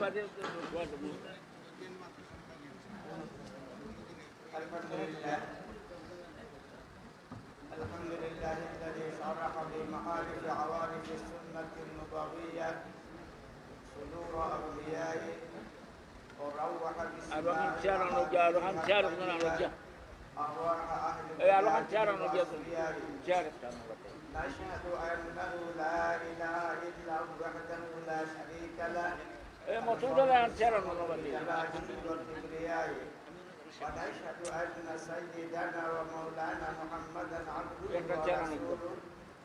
الحمد لله الذي شرح بمعارف عوارف السنة النبوية صدور أوليائه وروح بالسماء أرواح أهل الأصفياء نشهد أنه لا إله إلا هو وحده لا شريك له والكبرياء ونشهد أن سيدنا ومولانا محمدا عبده ورسوله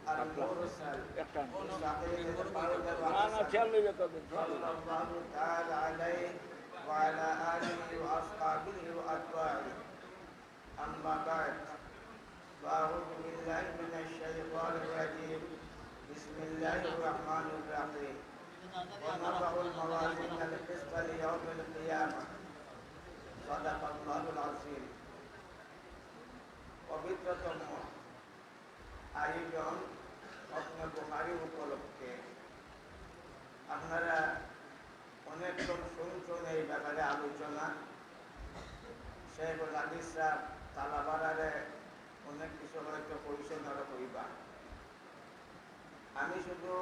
المرسل مستقيم القول صلى الله تعالى عليه وعلى آله وأصحابه وأتباعه أما بعد فأعوذ بالله من الشيطان الرجيم بسم الله الرحمن الرحيم ونضع الموازين القسط ليوم القيامة صدق الله العظيم পবিত্রতম আয়োজন স্বপ্ন বুখারী উপলক্ষে আপনারা অনেকক্ষণ শুনছেন এই ব্যাপারে আলোচনা। শেখুল হাদিস সাহেব তালাবারে অনেক কিছু হয়তো পরিচালনা করিবা। আমি শুধু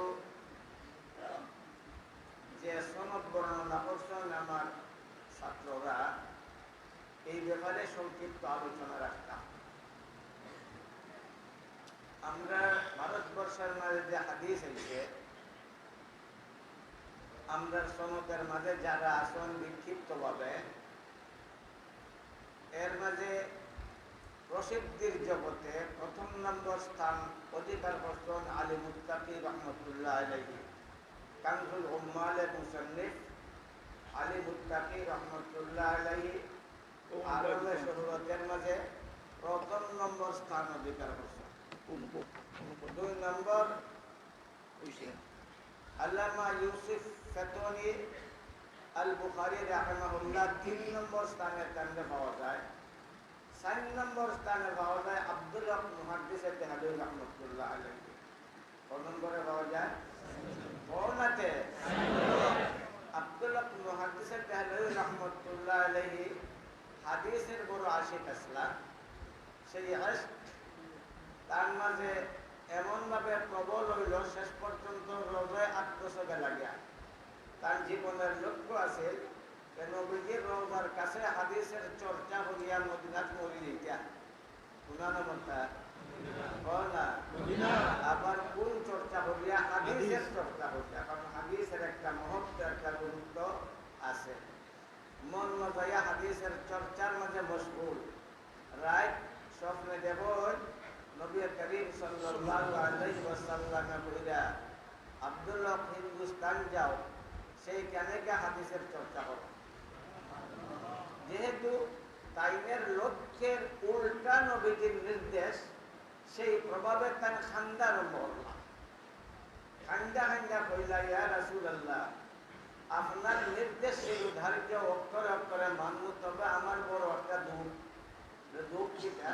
যে সনদ বর্ণনা করছেন আমার ছাত্ররা এই ব্যাপারে সংক্ষিপ্ত আলোচনা রাখতাম। আমরা ভারতবর্ষের মাঝে যে হাদিস হয়েছে, আমরা সনদের মাঝে যারা আসন বিক্ষিপ্তভাবে এর মাঝে প্রসিদ্ধির জগতে প্রথম নম্বর স্থান অধিকার করছেন আলী মুত্তাকি রহমতুল্লাহ আলাইহি। কানজুল উম্মালের মুসান্নিফ আলী মুত্তাকি রহমতুল্লাহ আলাইহি আরবে শরীয়তের মাঝে প্রথম নম্বর স্থান অধিকার করছেন। 2 নম্বর আল্লামা ইউসুফ ফাতোয়ানি আল বুখারী রাহিমাহুল্লাহ 3 নম্বর স্থানে তাকে পাওয়া যায়। 4 নম্বর স্থানে পাওয়া যায় আব্দুল্লাহ মুহাদ্দিস আল-দেহলভী রহমাতুল্লাহ আলাইহি। কোন নম্বরে পাওয়া যায়? কোনতে? আব্দুল্লাহ মুহাদ্দিস আল-দেহলভী রহমাতুল্লাহ আলাইহি হাদিসের বড় আশিক আসলাম। সেই আশক তার মাঝে এমনভাবে প্রবল হইল শেষ পর্যন্ত রোজায় আত্মসগে লাগিয়া। তার জীবনের লক্ষ্য আছে নবীজির রওজার কাছে হাদিসের চর্চা করিয়া মদিনাত মরি দিতা। আবার কোন চর্চা করিয়া? হাদিসের চর্চা করিয়া। কারণ হাদিসের একটা মহত্ব, একটা গুরুত্ব আছে। মন মজাইয়া হাদিসের চর্চার মাঝে মশগুল। রায় স্বপ্নে দেব নবী করিম সাল্লাল্লাহু আলাইহি ওয়াসাল্লাম কইরা আব্দুল্লাহ হিন্দুস্তান যাও, সেইখানে গিয়ে হাদিসের চর্চা করো। যেহেতু তাইনের লক্ষ্যের উল্টা নবীজির নির্দেশ, সেই প্রভাবে তার খান্দা আরম্ভ করলাম। খান্দা কইলা, ইয়া রাসূলুল্লাহ, আপনার নির্দেশের ধার্য অক্ষরে অক্ষরে মানব, তবে আমার বড় একটা দুঃখ কিটা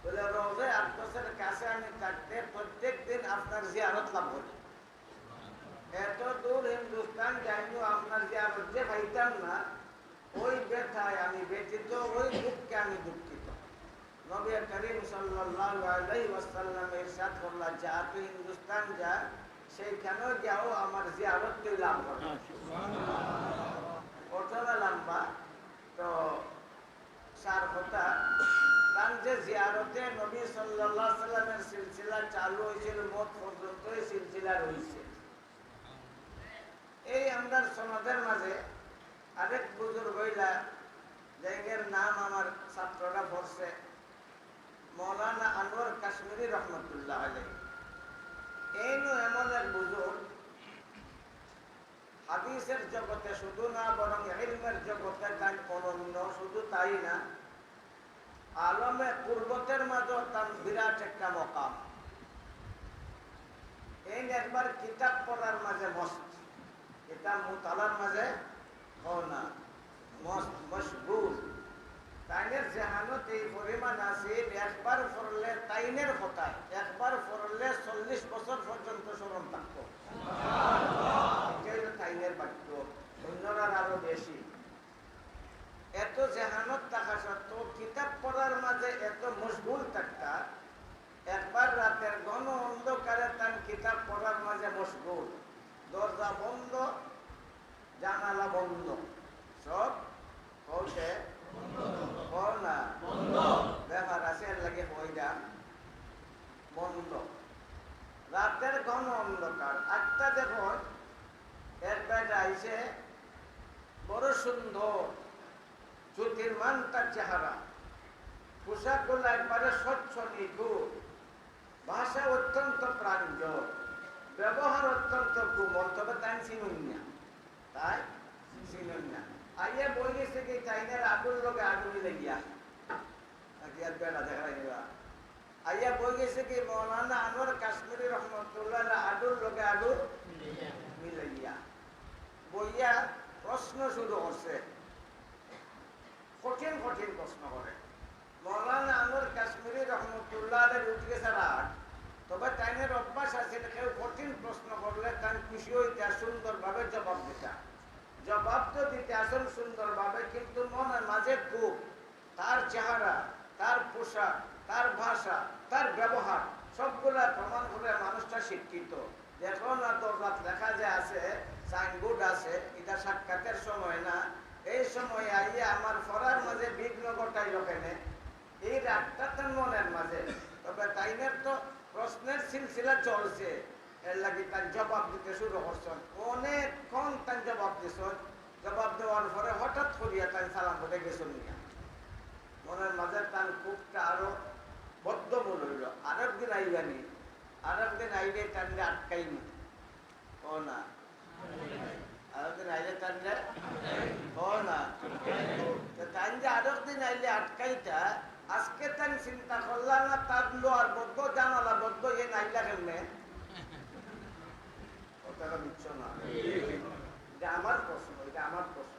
বলে রোজায় আত্মসের কাছে আমি থাকতে প্রত্যেক দিন আপনার জিয়ারত লাভ করি। এত দূর হিন্দুস্তান যাইও আপনার জিয়ারত যে পাইতাম না, ওই ব্যথায় আমি ব্যথিত, ওই দুঃখে আমি দুঃখিত। নবী করিম সাল্লাল্লাহু আলাইহি ওয়াসাল্লাম ইরশাদ করলেন, যা তুই হিন্দুস্তান যা, সেইখানেও যাও আমার জিয়ারত তুই লাভ কর। ঘটনা লম্বা, তো সার কথা তার যে জিয়ারতে নবী সাল্লাল্লাহু আলাইহি ওয়াসাল্লামের সিলসিলা চালু হয়েছিল, মত পর্যন্ত এই সিলসিলা রয়েছে। এই আমরা সনদের মাঝে আরেক বুজুর্গ হইলা, যাইগের নাম আমার ছাত্ররা পড়ছে, মৌলানা আনোয়ার কাশ্মীরি রহমতুল্লাহ আলাইহি। এই এমন এক বুজুর্গ, হাদিসের জগতে শুধু না বরং ইলমের জগতে তার অনন্য। শুধু তাই না, আলমে কুরবতের মাঝে তার বিরাট একটা মকাম। এই একবার কিতাব পড়ার মাঝে মস্ত, কিতাব মুতালার মাঝে না মস্ত মশগুল। তাইনের জেহানত এই পরিমাণ আছে, একবার পড়লে তাইনের কথা, একবার পড়লে 40 বছর পর্যন্ত স্মরণ থাকতো। তাইনের বাক্য অন্যরা আর দরজা বন্ধ, জানালা বন্ধ, সব হচ্ছে না ব্যাপার আছে, এর লাগে হইরা বন্ধ। রাতের ঘন অন্ধকার, একটা দেখুন এর বেড আইসে বড় সুন্দর জ্যোতির্মান তার চেহারা, পোশাকগুলো একবারে স্বচ্ছ নিখুঁত, ভাষা অত্যন্ত প্রাঞ্জল, ব্যবহার অত্যন্ত কোমল, তবে তাই চিনুন না, তাই চিনুন না। আইয়া বই গেছে কি চাইনার আগুন লোকে আগুনি লেগিয়া নাকি আর বেড়া দেখা যাবা। আইয়া বই গেছে কি মৌলানা আনোয়ার কাশ্মীরি রহমতুল্লাহ আগুন লোকে আগুন মিলাইয়া বইয়া প্রশ্ন শুরু করছে, কঠিন কঠিন প্রশ্ন করে। মৌলানা আনোয়ার কাশ্মীরি রহমতুল্লাহ উঠে ছাড়া, তবে তাইনের অভ্যাস আছে কেউ কঠিন প্রশ্ন করলে তার খুশি হইতে সুন্দরভাবে জবাব দিতা। জবাব তো দিতে আসল সুন্দরভাবে, কিন্তু মনের মাঝে খুব তার চেহারা, তার পোশাক, তার ভাষা, তার ব্যবহার সবগুলা প্রমাণ করে মানুষটা শিক্ষিত। দেখো না তো লেখা যে আছে, সাইনবোর্ড আছে, এটা সাক্ষাতের সময় না, এই সময় আইয়া আমার ফরার মাঝে বিঘ্ন ঘটাই লোকেনে, এই রাতটা তার মনের মাঝে। তবে তাইনের তো প্রশ্নের সিলসিলা চলছে, এর লাগে তার জবাব দিতে শুরু করছেন, অনেকক্ষণ তার জবাব দিছেন। জবাব দেওয়ার পরে হঠাৎ করিয়া তাই সালাম করে গেছেন নিয়া, মনের মাঝে তার খুবটা আরো বদ্ধমূল হইল। আরেকদিন আইবানি, আরেকদিন আইলে তানলে আটকাইনি, ও না আরেকদিন আইলে তানলে ও না তাই যে আরেকদিন আইলে আটকাইটা, আজকে তাই চিন্তা করলাম না তার লোয়ার বদ্ধ জানালা বদ্ধ এ নাইলা কেমনে, কথাটা বুঝছো না? এটা আমার প্রশ্ন, এটা আমার প্রশ্ন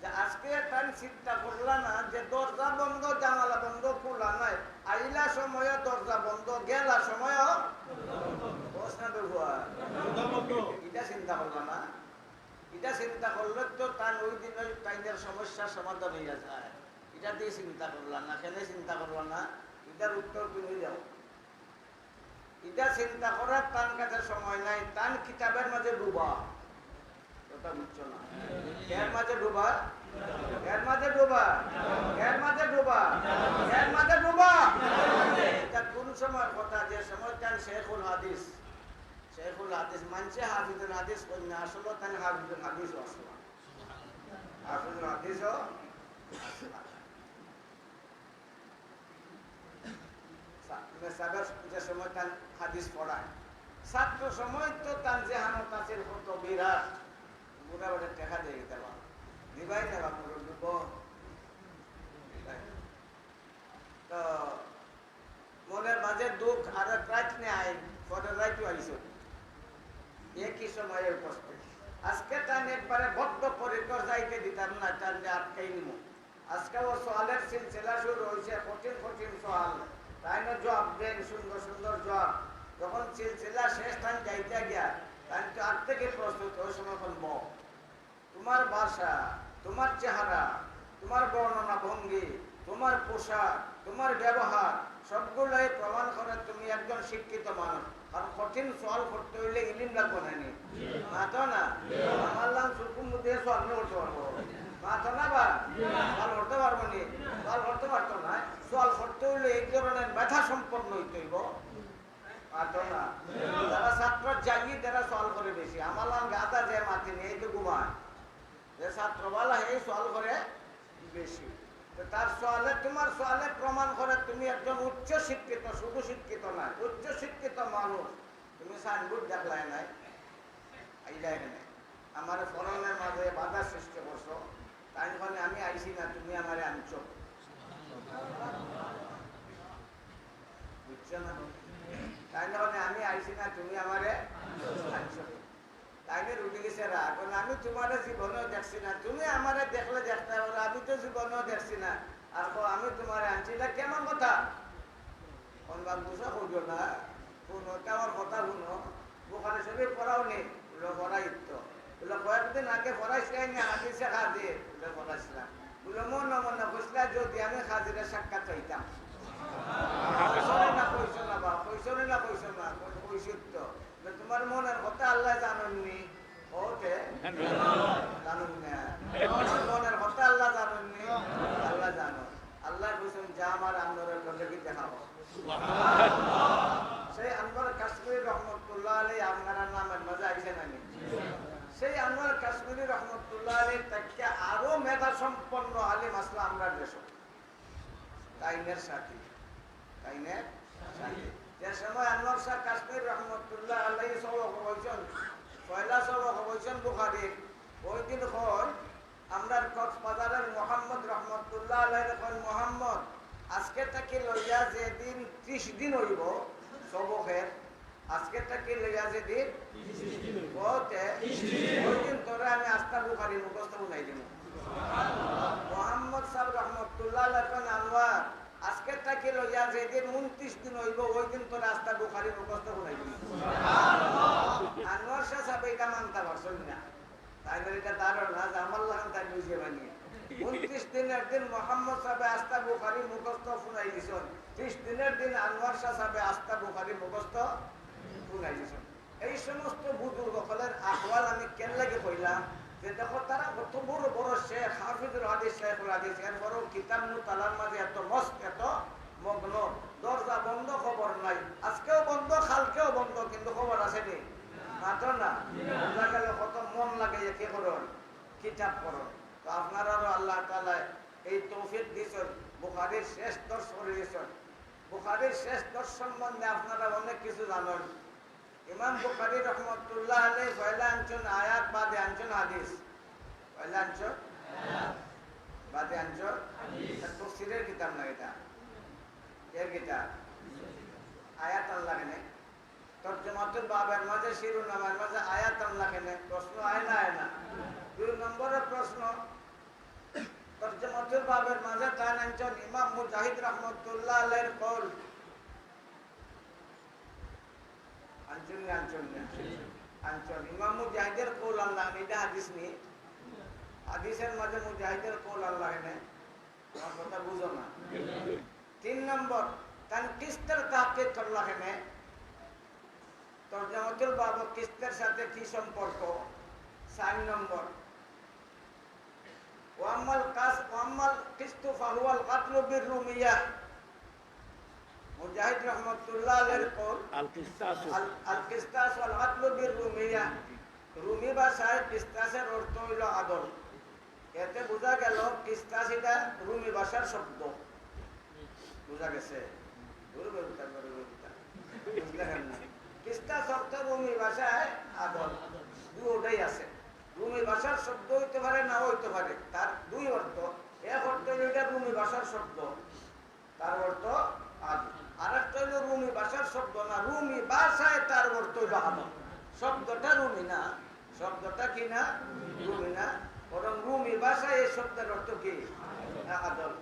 যে আজকে তাই চিন্তা করলাম না যে দরজা বন্ধ জানালা বন্ধ খোলা নাই, আইলা সময় দরজা বন্ধ, গেলা সময় এটা চিন্তা করলাম না। এটা চিন্তা করলে তো তার ওই দিন ওই তাইদের সমস্যার সমাধান হইয়া যায়। এটা দিয়ে চিন্তা করলাম না, কেন চিন্তা করলাম না, এটার উত্তর তুমি যাও। এটা চিন্তা করার তার কাছে সময় নাই, তার কিতাবের মাঝে ডুবা, কথা বুঝছো না? এর মাঝে ডুবা, এর মাঝে ডুবা, এর মাঝে ডুবা, এর মাঝে ডুবা। এটা কোন সময়ের কথা, যে সময় তার শেখুল হাদিস, শেখুল হাদিস মানছে হাফিজুল হাদিস কন্যা, আসলে তার হাফিজুল হাদিস আসলা, হাফিজুল হাদিস যে সময় তার হাদিস পড়ায়, ছাত্র সময় তো তার যে হানত আছে কত বিরাট, মোটামুটি দেখা দিয়ে দেওয়া দিবাই দেওয়া দিব। তো মনের মাঝে দুঃখ আর রাত নেয়, পরের রাইটও আইস একই সময়ের উপস্থিত। আজকে তার একবারে বদ্ধ পরিকর যাইতে দিতাম না, তার আটকাই নিব। আজকে ও সোয়ালের সিলসিলা শুরু হয়েছে, কঠিন কঠিন সোয়াল, তাই না জবাব দেন, সুন্দর সুন্দর জবাব। যখন সিলসিলা শেষ স্থান যাইতে গিয়া তাই তো আগ থেকে প্রস্তুত, ওই সময় বলব তোমার ভাষা, তোমার চেহারা, তোমার বর্ণনা ভঙ্গি, তোমার পোশাক, তোমার ব্যবহার সবগুলোই প্রমাণ করে তুমি একজন শিক্ষিত মানুষ। কারণ কঠিন সোয়াল করতে হইলে ইলিম লাগবে না, মাতো না আমার নাম সুকুম দিয়ে সোয়াল করতে পারবো, মাতো না বা সোয়াল করতে পারবো নি, সোয়াল করতে পারতো না। সোয়াল করতে হইলে এই ধরনের মেধা সম্পন্ন হইতে হইব, মাতো না। যারা ছাত্র জাগি তারা সোয়াল করে বেশি, আমার নাম গাদা যে মাতি নেই তো ঘুমায়, যে ছাত্রবালা এই সোয়াল করে বেশি। তার সোয়ালে, তোমার সোয়ালে প্রমাণ করে তুমি একজন উচ্চ শিক্ষিত, শুধু শিক্ষিত নয়, উচ্চ শিক্ষিত মানুষ। তুমি সাইনবোর্ড দেখলাই নাই, আইলাই নাই, আমার ফরনের মাঝে বাধা সৃষ্টি করছো, তাই মানে আমি আইসি না, তুমি আমারে আনছো, বুঝছো না? তাই মানে আমি আইসি না, তুমি আমারে আনছো। তাইনে রুটি গেছে রাগ, আমি তোমার জীবনেও দেখছি না, তুমি আমারে দেখলে দেখতে পারো, আমি তো জীবনেও দেখছি না, আর আমি তোমার আনছি, এটা কেমন কথা? বুঝা করছো না, শুনো আমার কথা, শুনো, বোখারে সবই পড়াও নেই, বলে পড়াইতো, বলে কয়েকদিন আগে পড়াইছিলাম না, হাদিসে খাজে বলে পড়াইছিলাম, বলে মনে মনে বুঝলা যদি আমি খাজিরে সাক্ষাৎ হইতাম, না কইছো না বা কইছো না, কইছো না, কইছো তো তোমার মনের কথা আল্লাহ জানেননি, সেই আনোয়ার কাশ্মীরি রহমতুল্লাহ আলাইহি আপনারা নামের মাঝে আইছেন আমি সেই আনোয়ার কাশ্মীরি রহমতুল্লাহ আলাইহি তাকে আরো মেধা সম্পন্ন আলিম আসলা আমরা দেশ কাইনের সাথী যে সময় আনোয়ার শাহ কাশ্মীর রহমতুল্লাহ আলাইহি সবক হয়েছেন পয়লা সবক হয়েছেন বুখারীর ওই দিন হয় আমরা কক্সবাজারের মোহাম্মদ রহমতুল্লাহ আলাইহি কল মোহাম্মদ আজকে তাকে লইয়া যেদিন 30 দিন হইব সবকের আজকে তাকে লইয়া যেদিন 30 দিন হইব ওই দিন তোরে আমি আস্থা বুখারী মুখস্থ বানাই দিব মোহাম্মদ সাহেব রহমতুল্লাহ আলাইহি কল আনোয়ার আজকে তাকে লইয়া যেদিন 29 দিন হইব ওই দিন তোরে আস্থা বুখারী মুখস্থ বানাই দিব সুবহানাল্লাহ আনোয়ার শাহ সাহেব এটা মানতে পারছেন না তাই এটা দাঁড়ানো না জামাল্লাহ তাই বুঝিয়ে বানিয়ে 29 দিনের দিন মোহাম্মদ সাহেব আস্থা বুখারী মুখস্থ শুনাই দিছেন 30 দিনের দিন আনোয়ার শাহ সাহেব আস্থা বুখারী মুখস্থ শুনাই দিছেন এই সমস্ত বুজুর্গসকলের আহওয়াল আমি কেন লাগে কইলাম যে দেখো তারা কত বড় বড় শেখ হাফিজুল হাদিস শেখুল হাদিস এর বড় কিতাব মুতালার মাঝে এত মস্ত এত মগ্ন দরজা বন্ধ খবর নাই আজকেও বন্ধ কালকেও বন্ধ কিন্তু খবর আছে নি মাত্র না লাগালে কত মন লাগে কি করুন কিতাব করুন তো আপনারাও আল্লাহ তাআলা এই তৌফিক দিয়েছেন বুখারীর শেষ দর্শ করে দিয়েছেন বুখারীর শেষ দর্শ সম্বন্ধে আপনারা অনেক কিছু জানেন ইমাম বুখারী রহমাতুল্লাহ আলাইহি পয়লা আনছেন আয়াত বাদে আনছেন হাদিস পয়লা আনছেন আয়াত বাদে আনছেন হাদিস তাফসীরের কিতাব না এটা এর কিতাব আয়াত আল্লাহ কেনে তরজমাতুল বাবের মাঝে শিরোনামের মাঝে আয়াত আল্লাহ কেনে প্রশ্ন আয় না 2 নম্বরের প্রশ্ন তরজমাতুল বাবের মাঝে তাই আনছেন ইমাম মুজাহিদ রহমাতুল্লাহ আলাইহির কওল আনচন ইমাম মুজাহিদের কওল আল্লাহ এটা হাদিস নি হাদিসের মাঝে মুজাহিদের কওল আল্লাহ এনে আমার কথা বুঝো না 3 নম্বর তানকিস্তের তাহকিক আল্লাহ এনে তরজমাতুল বাব কিস্তের সাথে কি সম্পর্ক 4 নম্বর ওয়াম্মাল কিস্তু ফাহুয়াল কাতলু বিরুমিয়াহ মুজাহিদ রহমাতুল্লাহ আলাইহির কওল আল কিস্তাস ওয়াল আদলু বিরুমিয়া রুমি ভাষায় কিস্তাসের অর্থ হইল আদল এতে বোঝা গেল কিস্তাস এটা রুমি ভাষার শব্দ বোঝা গেছে কিস্তাস অর্থ রুমি ভাষায় আদল দুটোই আছে রুমি ভাষার শব্দ হইতে পারে না হইতে পারে তার দুই অর্থ এক অর্থ এটা রুমি ভাষার শব্দ তার অর্থ আদল আরেকটা হলো রুমি ভাষার শব্দ না রুমি ভাষায় তার অর্থ হইল আদল শব্দটা রুমি না শব্দটা কি না রুমি না বরং রুমি ভাষায় এই শব্দের অর্থ কি আদল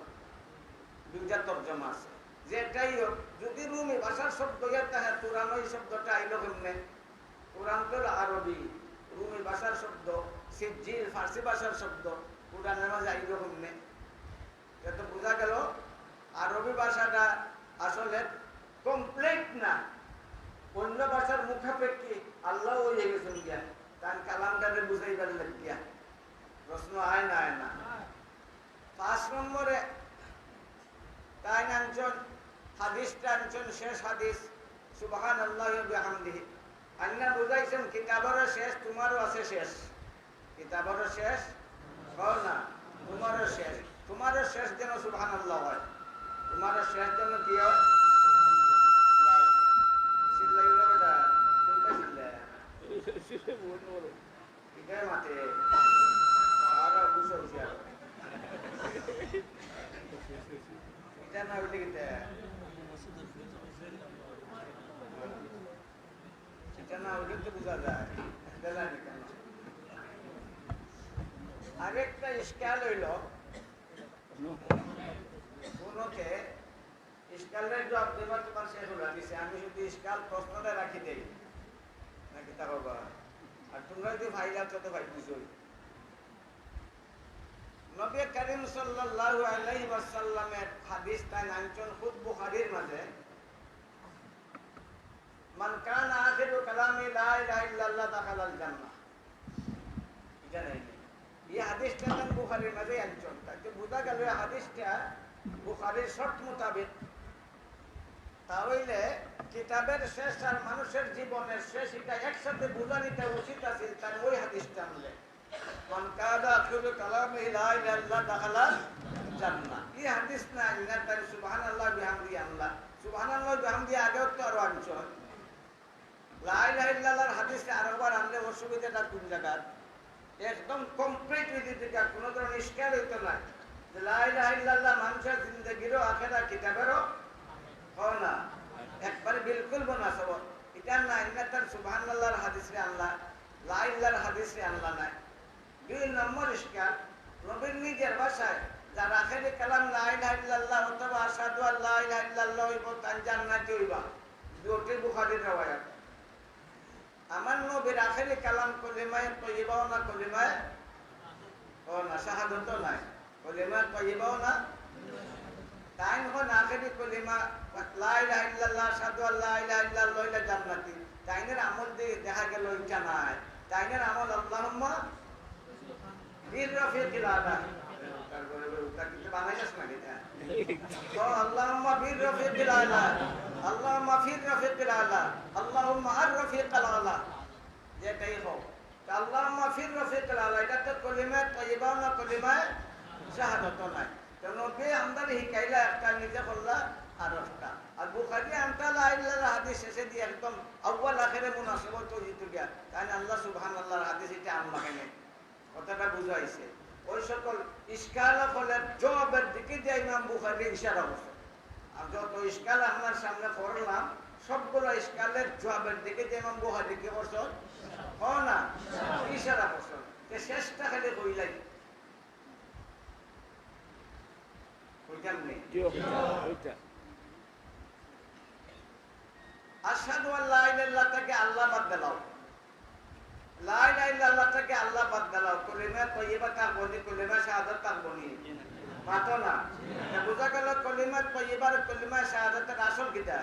দুইটা তর্জমা আছে যেটাই হোক যদি রুমি ভাষার শব্দ তাহলে কোরআন ওই শব্দটা আইল কেমনে কোরআন তো আরবি রুমি ভাষার শব্দ সিজিল ফার্সি ভাষার শব্দ কোরআনের মাঝে আইল কেমনে এটা বোঝা গেল আরবি ভাষাটা আসলে কমপ্লিট না অন্য ভাষার মুখাপেক্ষি আল্লাহ ওই গেছেন গিয়া তার কালামটাকে বুঝাইবার লাগিয়া প্রশ্ন আয় না 5 নম্বরে তাই আনছেন হাদিসটা আনছেন শেষ হাদিস সুবহানাল্লাহি ওয়া বিহামদিহি আল্লাহ বুঝাইছেন কিতাবের শেষ তোমারও আছে শেষ কিতাবের শেষ হয় না তোমারও শেষ যেন সুবহানাল্লাহ হয় তোমার শেষ জন্য কি হয় মাতে এটা না হইলে কিন্তু এটা না হইলে তো বোঝা যায় আরেকটা ইশকাল হইল কোনকে ইশকালের জবাব দেবার তোমার শেষ হলো দিছে আমি শুধু ইশকাল প্রশ্নটা রাখি দেই নাকি তা বাবা আর তোমরা যদি ভাইলা তো ভাই বুঝোই নবী করিম সাল্লাল্লাহু আলাইহি ওয়াসাল্লামের হাদিস তাই আনছেন খুদ বুখারীর মাঝে মান কানা আখিরু কালামি লা ইলাহা ইল্লাল্লাহ দাখালাল জান্নাহ এটা নাই এই হাদিসটা তাই বুখারীর মাঝে আনছেন তাতে বোঝা গেল এই হাদিসটা বুখারীর শর্ত মোতাবেক তাহলে কিতাবের শেষ আর মানুষের জীবনের শেষ এটা একসাথে বুঝানিটা উচিত আছে। তার ওই হাদিসটা আনলে মান কাদা আখিরু কালামি লা ইলাহা ইল্লাল্লাহ দাখালা জান্নাহ। এই হাদিস না আনলে তার সুবহানাল্লাহ বিহামদি আল্লাহ সুবহানাল্লাহ বিহামদি আগেও তো আরো আনছো লা ইলাহা ইল্লাল্লাহর হাদিসে আরেকবার আনলে অসুবিধাটা কোন জায়গায় একদম কমপ্লিট হয়ে যেতে কোনো ধরনের ইশকাল হইতো না যে লা ইলাহা ইল্লাল্লাহ মানুষের জিন্দেগিরও আখেরা কিতাবেরও হয় না একবারে বিলকুল বনাসব এটা না ইন্না তার সুবহানাল্লাহর হাদিসে আল্লাহ লা ইলাহার হাদিসে আল্লাহ নাই। দুই নম্বর ইশকাল নবীর নিজের ভাষায় যার আখেরি কালাম লা ইলাহা ইল্লাল্লাহ অথবা আশহাদু আল্লা ইলাহা ইল্লাল্লাহ হইব তার জান্নাতি হইবা দুটি বুখারীর riwayat। আমার নবীর আখেরি কালাম কলিমায়ে তয়্যিবাও না কলিমায়ে ও না শাহাদাতও নাই কলিমায়ে তয়্যিবাও না তাই যখন আখেরি কলিমা লা ইলাহা ইল্লাল্লাহ আশহাদু আল্লা ইলাহা ইল্লাল্লাহ ইলা জান্নাতি তাইনের আমল দিয়ে দেখা গেল ইচ্ছা নাই তাইনের আমল আল্লাহুম্মা বির রফিকিল আলা তারপরে ওটা কিছু বানাইছস না এটা তো আল্লাহুম্মা বির রফিকিল আলা আল্লাহুম্মা ফির রফিকিল আলা আল্লাহুম্মা আর রফিকিল আলা যেটাই হোক আল্লাহুম্মা ফির রফিকিল আলা এটা তো কলিমা তয়্যিবা না কলিমা শাহাদাত নাই নবী আমদানি হিকাইলা একটা নিজে করলা আর একটা আর বুখারী আমতা লা ইলাহা হাদিস শেষে দিয়ে একদম আউয়াল আখিরে মুনাসিবত হইত গিয়া কারণ আল্লাহ সুবহানাল্লাহর হাদিস এটা আল্লাহ কেন কথাটা বুঝাইছে ওই সকল ইশকাল হলে জবাবের দিকে যে ইমাম বুখারী ইশারা করছে আর যত ইশকাল আপনার সামনে পড়লাম সবগুলো ইশকালের জবাবের দিকে যে ইমাম বুখারী কি করছে হয় না ইশারা করছে যে শেষটা খালি কইলাই আশহাদু আল্লা ইলাহা ইল্লাল্লাহ থেকে আল্লাহ বাদ দাও লা ইলাহা ইল্লাল্লাহ থেকে আল্লাহ বাদ দাও কলিমা তয়্যিবা তার বলি কলিমা শাহাদাত তার বলি মাতো না বুঝা গেল কলিমা তয়্যিবার কলিমা শাহাদাতের আসল কিটা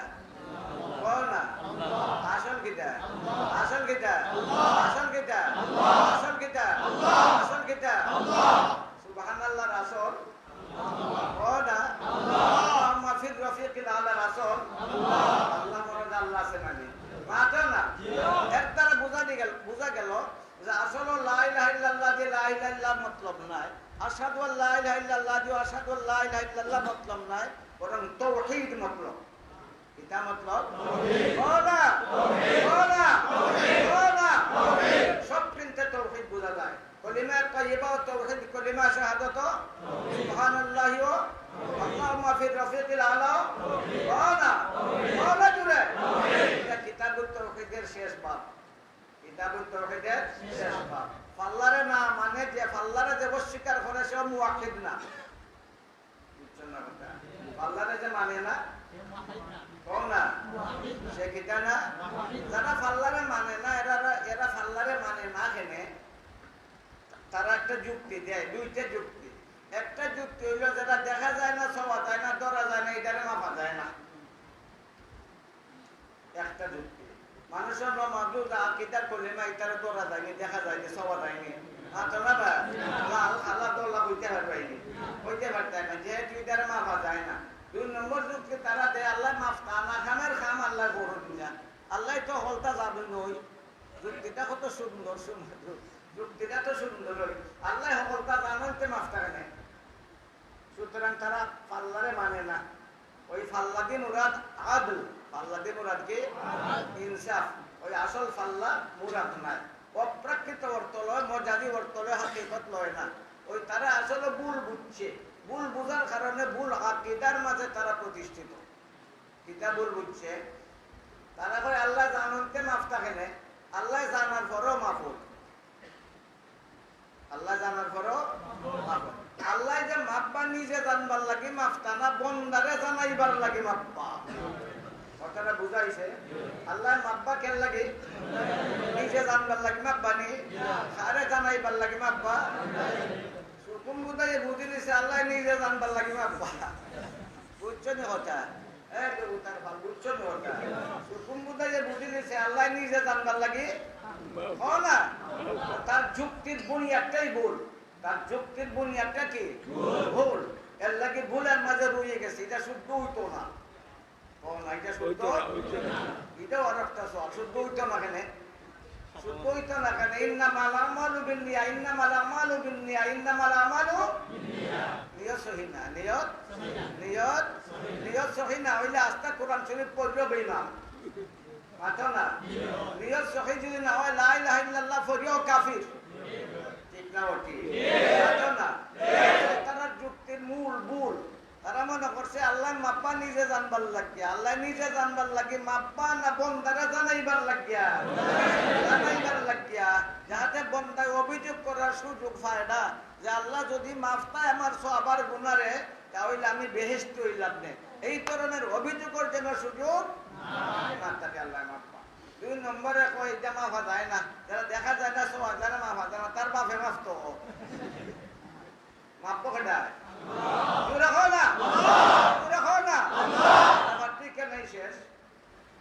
বল না আসল কিটা আসল কিটা আসল কিটা আসল কিটা আসল কিটা সুবহানাল্লাহর আসল ওনা আল্লাহুম্মা ফির রফিকিল আলা রাসূল আল্লাহ মুরাদ আল্লাহ সে মানে মাতো না এর দ্বারা বুঝা গেল যে আসলে লা ইলাহা ইল্লাল্লাহ যে লা ইলাহা ইল্লাল্লাহ মতলব নাই আশহাদু আল্লা ইলাহা ইল্লাল্লাহ যে আশহাদু আল্লা ইলাহা ইল্লাল্লাহ মতলব নাই বরং তাওহীদ মতলব এটা মতলব তাওহীদ ওনা ওনা ওনা তাওহীদ সব তিনটা তাওহীদ বুঝা যায় কলিমা তাইয়্যিবা ও তাওহীদ কলিমা শাহাদাত সুবহানাল্লাহি ওয়া আল্লাহুম্মা ফির রফিকিল আলা ওয়ানা ওয়ানা জুরে এটা কিতাবুত তাওহীদের শেষ বাব কিতাবুত তাওহীদের শেষ বাব আল্লাহর না মানে যে আল্লাহর যে অস্বীকার করে সে মুওয়াক্কিদ না বুঝছেন না কথা আল্লাহর যে মানে না কোন না সে কিতা না যারা আল্লাহর মানে না এরা আল্লাহর মানে না কেনে তারা একটা যুক্তি দেয় দুইটা যুক্তি একটা যুক্তি হইল যেটা দেখা যায় না ছোঁয়া যায় না ধরা যায় না এটারে মাপা যায় না একটা যুক্তি মানুষের মাহবুব আকিদার কলিমা এটারে ধরা যায়নি দেখা যায়নি ছোঁয়া যায়নি আল্লাহ দোল্লা বইতে পারবাইনি বইতে পারতাই না যেহেতু এটারে মাপা যায় না দুই নম্বর যুক্তি তারা দেয় আল্লাহ মাফতা না খামের খাম আল্লাহ বড় দুনিয়া আল্লাহ তো হলতা যাবে নই যুক্তিটা কত সুন্দর সুন্দর যুক্তিটা তো সুন্দর আল্লাহ হলতা জানতে মাফতা কেন সুতরাং তারা পাল্লারে মানে না ওই ফাল্লাদি মুরাদ আদল ফাল্লাদি মুরাদ কি ইনসাফ ওই আসল ফাল্লা মুরাদ নাই অপ্রাকৃত অর্থ লয় মজাদি অর্থ লয় হাকিকত লয় না ওই তারা আসলে ভুল বুঝছে ভুল বুঝার কারণে ভুল আকীদার মাঝে তারা প্রতিষ্ঠিত কিতা ভুল বুঝছে তারা কয় আল্লাহ জানতে মাফ থাকে না আল্লাহ জানার পরও মাফুল আল্লাহ জানার পরও মাফুল আল্লাহ যে মাপবা নিজে জানবার লাগি মাফতা না বন্দারে জানাইবার লাগি মাপবা কথাটা বুঝাইছে আল্লাহ মাপবা কেন লাগে নিজে জানবার লাগি মাপবা নি সারে জানাইবার লাগি মাপবা সুকুম বুঝাই বুঝি নিছে আল্লাহ নিজে জানবার লাগি মাপবা বুঝছো নি কথা বুঝছো নি কথা সুকুম বুঝাই বুঝি নিছে আল্লাহ নিজে জানবার লাগি না তার যুক্তির বুনিয়াদটাই ভুল তার যুক্তির বুনিয়াদটা কি ভুল এর লাগে ভুলের মাঝে রয়ে গেছে এটা শুদ্ধ হইতো না কোন এটা শুদ্ধ এটা আরেকটা সওয়াল শুদ্ধ হইতো না কেন শুদ্ধ হইতো না কেন ইন্নামাল আমালু বিন্নিয়া ইন্নামাল আমালু বিন্নিয়া ইন্নামাল আমালু নিয়ত সহি না নিয়ত সহি না হইলে আস্তা কোরআন শরীফ পড়লো বেঈমান মাতো না নিয়ত সহি যদি না হয় লা ইলাহা ইল্লাল্লাহ পড়িও কাফির ঠিক না ওটি মাতো না তারা যুক্তির মূল ভুল তারা মনে করছে আল্লাহ মাপ্পা নিজে জানবার লাগিয়া আল্লাহ নিজে জানবার লাগি মাপ্পা না বন্দারা জানাইবার লাগিয়া যাহাতে বন্দায় অভিযোগ করার সুযোগ পায় না যে আল্লাহ যদি মাফ পায় আমার সবার গুনারে তাহলে আমি বেহেশত হইলাম না এই ধরনের অভিযোগের জন্য সুযোগ না থাকে আল্লাহ মাফ পায় 2 নম্বরে কই এটা মাফা যায় না যারা দেখা যায় না সব যারা মাফা যায় না তার বাপে মাফ তো মাফ তো কেডা আমার ঠিক নাই শেষ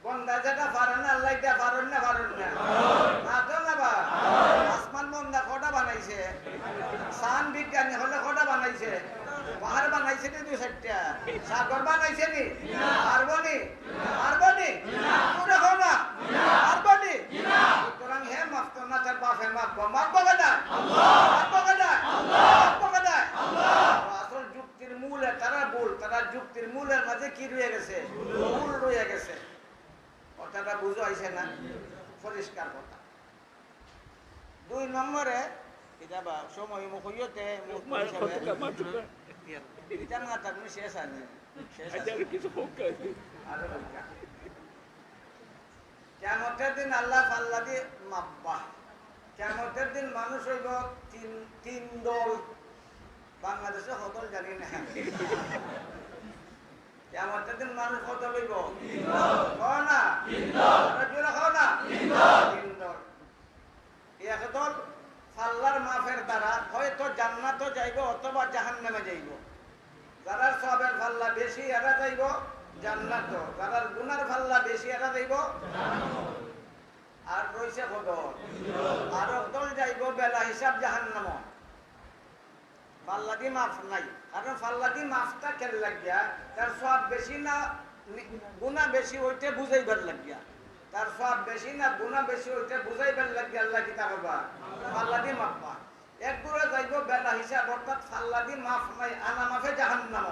বন্দা যেটা পারেন না আল্লাহ এটা পারেন না আসমান বন্দা কটা বানাইছে সান বিজ্ঞানী হলে কটা বানাইছে পাহাড় বানাইছে নি 2-4টা সাগর বানাইছে নি পারবনি সুতরাং হে মাফ তো না তার বাপে মাফ কেনা আসল যুক্তির মূলে তারা যুক্তির মূলের মাঝে কি রয়ে গেছে ভুল রয়ে গেছে কথাটা বুঝো আইছে না পরিষ্কার কথা 2 নম্বরে এটা বা সময় মুখইতে এটা না তুমি শেষ আনি কিয়ামতের দিন আল্লাহ পাল্লা দিয়ে মাপবা কিয়ামতের দিন মানুষ হইব তিন দল বাংলাদেশে কদল জানি না কিয়ামতের দিন মানুষ কত হইব একদল আল্লাহর মাফের দ্বারা হয়তো জান্নাতও যাইব অথবা জাহান্নামে যাইব যারা সবের পাল্লা বেশি এরা যাইব জান্নাত যারা গুনার পাল্লা বেশি এরা যাইব আর রইছে কদল আর একদল যাইব বেলা হিসাব জাহান্নাম পাল্লা দি মাফ নাই কারণ পাল্লা দি মাফটা কেন লাগিয়া তার সব বেশি না গুনাহ বেশি হইতে বুঝাইবার লাগিয়া তার সব বেশি না গুনাহ বেশি হইতে বুঝাইবার লাগিয়া আল্লাহ কি তা করবা পাল্লা দি মাপবা একদুরে যাইব বেলা হিসাব অর্থাৎ পাল্লা দি মাফ নাই আনা মাফে জাহান্নাম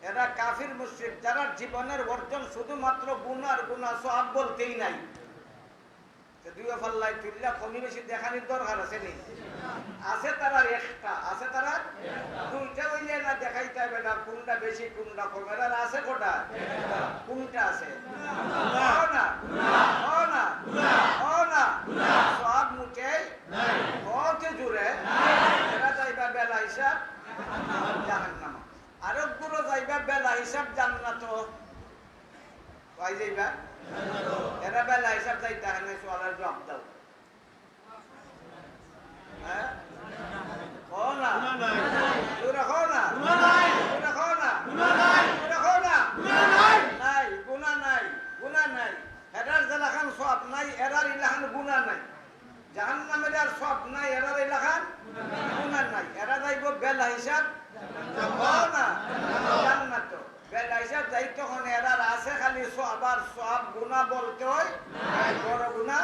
এরা কাফির মুশরিক যারা জীবনের অর্জন শুধুমাত্র গুনাহ সওয়াব বলতেই নাই দুইও পাল্লাই তুললে কমি বেশি দেখানির দরকার আছে নি আছে তারা একটা আছে তারা দুইটা হইলে না দেখাইতে হবে না কোনটা বেশি কোনটা কম এরা আছে কোটা কোনটা আছে সব মুখে হতে জুড়ে এরা যাইবা বেলা হিসাব জাহান্নাম আরো গুলো যাইবা বেলা হিসাব জান্নাত পাই যাইবা এরা বেলা হিসাব যাইতে হয় সোয়ালের জবাব দাও হ্যাঁ জাহান্নামের আর সব নাই এরার এলাকার গুনাহ নাই এরা যাইব বেলা হিসাব জান্নাত বেলা হিসাব যাইতে তখন এরার আছে খালি আবার সব গুনাহ বলতে হয় বড় গুনাহ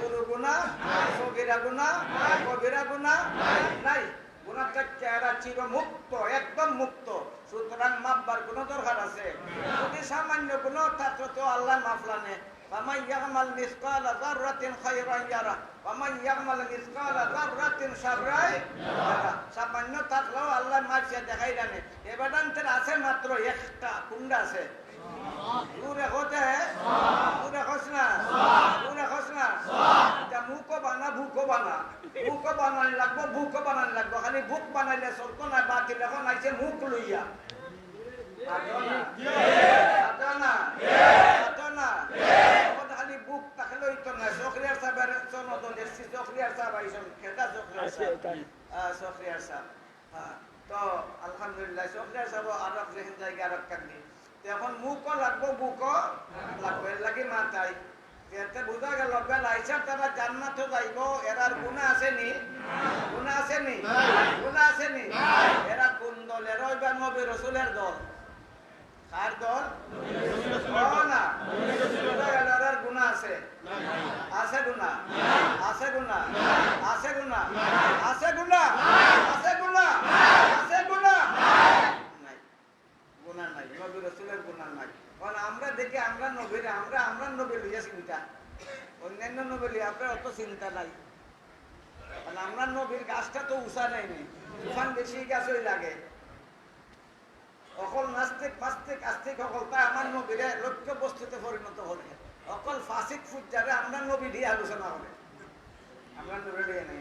ছোট গুনাহ সগীরা গুনাহ কবিরা গুনাহ নাই গুনাহ থেকে এরা চির মুক্ত একদম মুক্ত সুতরাং মাপবার কোনো দরকার আছে যদি সামান্য গুনাহ থাকতো তো আল্লাহ মাফলানে فمن يعمل مثقال ذرة خيرا يره ومن يعمل مثقال ذرة شرا يره সামান্য থাকলেও আল্লাহ মাফিয়া দেখাই জানে এবাদান্তের আছে মাত্র একটা কুন্ডা আছে দূরে হতে দূরে খসনা এটা মুখো বানা ভুকো বানা মুখো বানানি লাগবো ভুকো বানানি লাগবো খালি ভুক বানাইলে চলতো না বাতিল এখন আইছে মুখ লইয়া খালি বুক থাকলে হইতো না সখরিয়ার সাহেবের সনদ দেখছি সখরিয়ার সাহেব আইসন খেতা সখরিয়ার সাহেব তো আলহামদুলিল্লাহ সখরিয়ার সাহেব আর যেখান জায়গা আর কান্দি এখন মুখও লাগবো বুকও লাগবে এর লাগি মাথায় এতে বোঝা গেল বেলা হিসাব তারা জান্নাতও যাইব এরার গুনাহ আসেনি এরা কোন দল এরা নবী রাসূলের দল কার দল? না আর গুনাহ আছে? আছে গুনাহ? আছে গুনাহ? আছে গুনাহ? আছে গুনাহ? আছে গুনাহ? আছে গুনাহ? নাই, গুনাহ নাই। নবী রাসূলের গুনাহ নাই। কারণ আমরা দেখি আমরা নবীর আমরা নবী লইয়া চিন্তা, অন্যান্য নবী লইয়া আমরা অত চিন্তা নাই। কারণ আমরা নবীর গাছটা তো উষা নেয়নি, তুফান বেশি গাছই লাগে। অকল নাস্তিক ফাস্তিক আস্তিক অকল তাই আমার নবীরে লক্ষ্য বস্তুতে পরিণত করে। অকল ফাসিক ফুজ্জারে আমরা নবী দিয়ে আলোচনা করে, আমরা নবী দিয়ে নাই।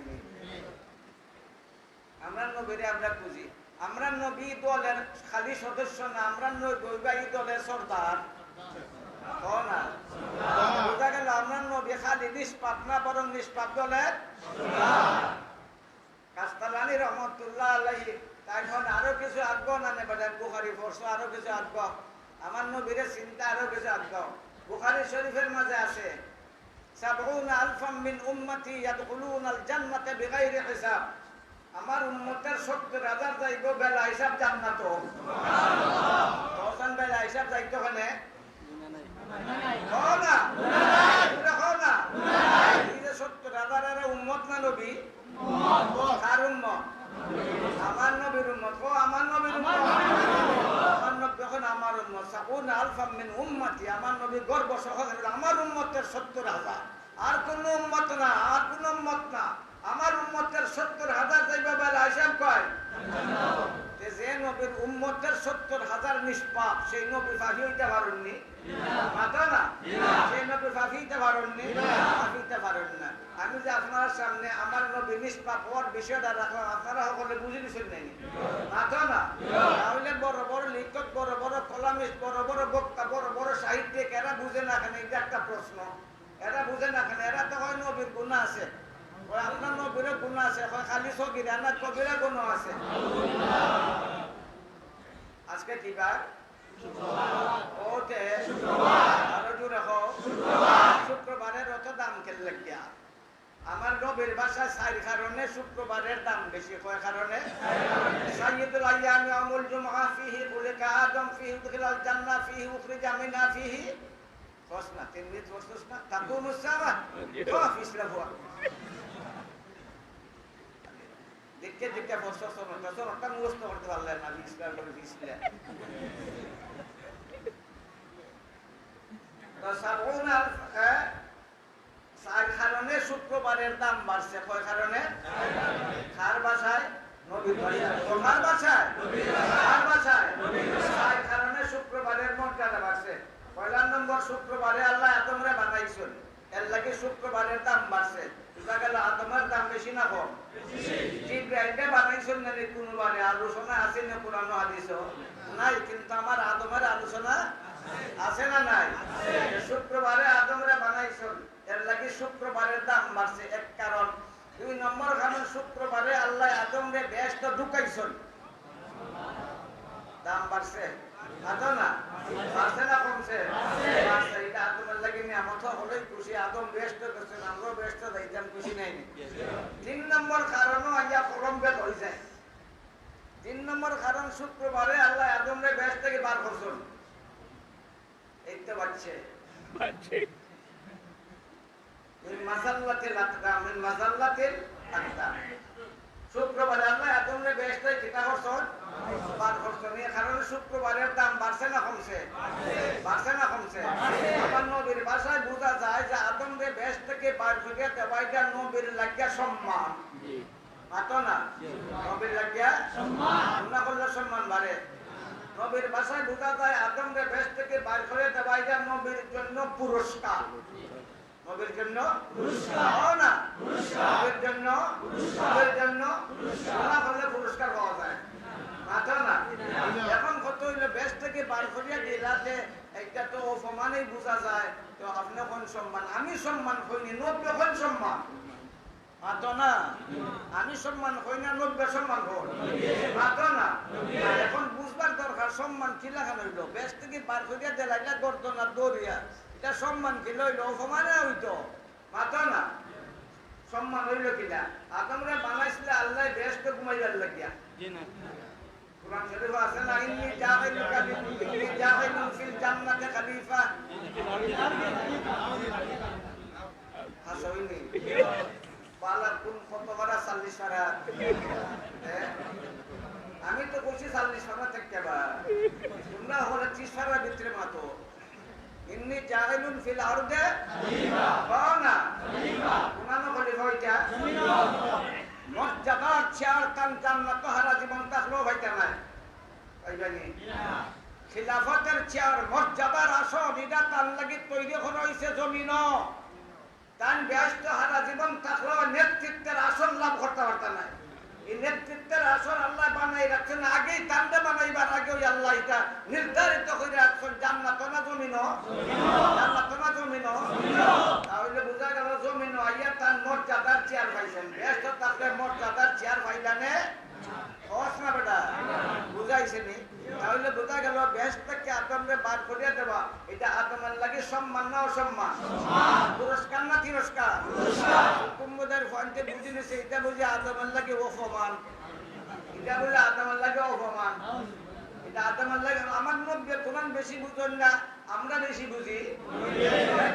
আমরা নবীরে আমরা খুঁজি। আমরা নবী দলের খালি সদস্য না, আমরা নবী দলের সর্দার। না বোঝা গেল আমরা নবী খালি নিষ্পাপ না, বরং নিষ্পাপ দলের কাস্তালানি রহমতুল্লাহ আলাইহি তাইখন আরো কিছু আগ্রহ না নেবেন। বুখারী পড়ছো আরো কিছু আগ্রহ, আমার নবীরে চিন্তা আরো কিছু আগ্রহ। বুখারী শরীফের মাঝে আছে ৭০ আলফাম মিন উম্মতি ইয়াদখুলুনাল জান্নাতা বিগাইরি হিসাব। আমার উম্মতের ৭০,০০০ যাইব বেলা হিসাব জান্নাত। সুবহানাল্লাহ। তখন বেলা হিসাব যাইতো কেনে? না না এই যে ৭০,০০০ এর উম্মত না নবী? কার উম্মত? আমার নবীর উম্মত। আমার নবীর উম্মত, আমার নবী যখন আমার উম্মত ৭০ আলফাম মিন উম্মতি, আমার নবী গর্ব সহকারে আমার উম্মতের ৭০,০০০, আর কোন উম্মত না, আর কোন উম্মত না, আমার উম্মতের ৭০,০০০ যাইবা বেলা হিসাব কয় যে নবীর উম্মতের ৭০,০০০ নিষ্পাপ, সেই নবী ফাঁকি হইতে পারেননি। মাথা না সেই নবী ফাঁকি হইতে পারেননি, ফাঁকি হইতে পারেন না। আমি যে আপনার সামনে আমার নবী নিষ্পাপ হওয়ার বিষয়টা রাখলাম, আপনারা সকলে বুঝে দিচ্ছেন নাই? মাথা না তাহলে বড় বড় লেখক, বড় বড় কলামিস্ট, বড় বড় বক্তা, বড় বড় সাহিত্যিক এরা বুঝে না কেন? এটা একটা প্রশ্ন। এরা বুঝে না কেন? এরা তো হয় নবীর গুনাহ আছে, আপনার নবীর গুনাহ আছে, খালি সগীরা না কবিরা গুনাহ আছে। আজকে কি বার? শুক্রবারের অত দাম খেললে গিয়া আমার নবীর বাসায় ৪ কারণে শুক্রবারের দাম বেশি। কয় কারণে? সাইয়্যিদুল আইয়ামি ইয়াউমুল জুমআহ ফিহি খুলিকা আদম ফিহি উদখিলাল জান্নাহ ফিহি উখরিজা মিনহা ফিহি খসনা ৩ মিনিট বসছস না তাকুমুস সাআহ ওয়া ফিসলা হুয়া দেখে দেখে বসছস না তো একটা মুখস্থ করতে পারলেন না। ফিসলা করে ফিসলা তো ৪ কারণে শুক্রবারের দাম বাড়ছে। কয় কারণে? কার বাসায়? নবীর বাসায়। তোমার বাসায়? কার বাসায়? ৪ কারণে শুক্রবারের মর্যাদা বাড়ছে। পয়লা নম্বর, শুক্রবারে আল্লাহ আদমরে বানাইছেন, এর লাগে শুক্রবারের দাম বাড়ছে। বুঝা গেল আদমের দাম বেশি না কম? জিবরাইলকে বানাইছেন না কোনবারে? আলোচনা আছে না কোরআন হাদিস? নাই, কিন্তু আমার আদমের আলোচনা আছে না নাই? শুক্রবারে আদমরে বানাইছেন, এর লাগে শুক্রবারের দাম বাড়ছে, এক কারণ। ২ নম্বর কারণ, শুক্রবারে আল্লাহ আদমরে বেহেশতে ঢুকাইছেন, দাম বাড়ছে। আদম না বাড়ছে না কমছে? বাড়ছে। এটা আদমের লাগে নিয়ামত হলেই খুশি। আদম বেহেশতে গেছেন, আমরাও বেহেশতে যাইতাম, খুশি নাই? ৩ নম্বর কারণও আইয়া কলম্বেদ হয়ে যায়। ৩ নম্বর কারণ, শুক্রবারে আল্লাহ আদমরে বেহেশত থেকে বার করছেন। এই তো বাড়ছে। শুক্রবারে আল্লাহ আদমরে বেহেশতে কিতা করছেন? বার করছেন। এই কারণে শুক্রবারের দাম বাড়ছে না কমছে? বাড়ছে না কমছে? আমার নবীর ভাষায় বোঝা যায় যে আদমরে বেহেশত থেকে বার করে দেওয়াইটা নবীর লাগিয়া সম্মান। মাতো না নবীর লাগিয়া সম্মান না করলে সম্মান বাড়ে। নবীর ভাষায় বোঝা যায় আদমরে বেহেশত থেকে বার করে দেওয়াইটা নবীর জন্য পুরস্কার। নবীর জন্য পুরস্কার না, নবীর জন্য নবীর জন্য না করলে পুরস্কার পাওয়া যায়। মাথা না এখন কত হইলে বেহেশত থেকে বার করিয়া দিলাতে এইটা তো অপমানেই বোঝা যায়। তো আপনি কোন সম্মান? আমি সম্মান কইনি, নব্য কোন সম্মান? মাতো না আমি সম্মান কই না, নব্য সম্মান কর। মাতো না এখন বুঝবার দরকার সম্মান কি লাগানো হইল? বেহেশত থেকে বার করিয়া দিলাইলা গর্দনা দৌড়িয়া, এটা সম্মান কি লইল? অপমানে হইতো। মাতো না সম্মান হইল কিনা? আদমরে বানাইছিলে আল্লাহ বেহেশতে ঘুমাইবার লাগিয়া, কোরআন শরীফে আছে না ইন্নী জাহিলুন ফিল জান্নাতি খলিফা হাসাইনি পালা কোন কত বড় 40 সারা আমি তো কইছি 40 সারা থেকে বা তোমরা হলে 30 সারা ভিতরে মাতো ইন্নী জাহিলুন ফিল আরদে খলিফা বানা খলিফা কোনানো খলিফা হইতা মর্যাদার চেয়ার কান জান্নাত হারা জীবন থাকলো ভাইতা নাই ভাইবানি খিলাফতের চেয়ার মর্যাদার আসন এটা তার লাগি তৈরি করা হইছে জমিন তান ব্যস্ত হারা জীবন থাকলো নেতৃত্বের আসন লাভ করতে পারত না এই নেতৃত্বের আসন আল্লাহ বানাই রাখছেন আগেই তান্ডে বানাইবার আগে ওই আল্লাহ এটা নির্ধারিত করে রাখছেন জান্নাত না জমিন জান্নাত না জমিন তাহলে বোঝা গেল জমিন আইয়া তার মর্যাদার চেয়ার পাইছেন ব্যস্ত থাকলে মর্যাদার চেয়ার পাইলানে কস না বেটা বুঝাইছেনি তাহলে বোঝা গেল ব্যস্ত থেকে আদমরে বার করিয়া দেবা এটা আদমের লাগে সম্মান না অসম্মান পুরস্কার না তিরস্কার কুম্ভদের ফন্টে বুঝে নিছে এটা বুঝে আদমের লাগে অপমান এটা বলে আদমের লাগে অপমান এটা আদমের লাগে আমার নব্বই কোরআন বেশি বুঝেন না আমরা বেশি বুঝি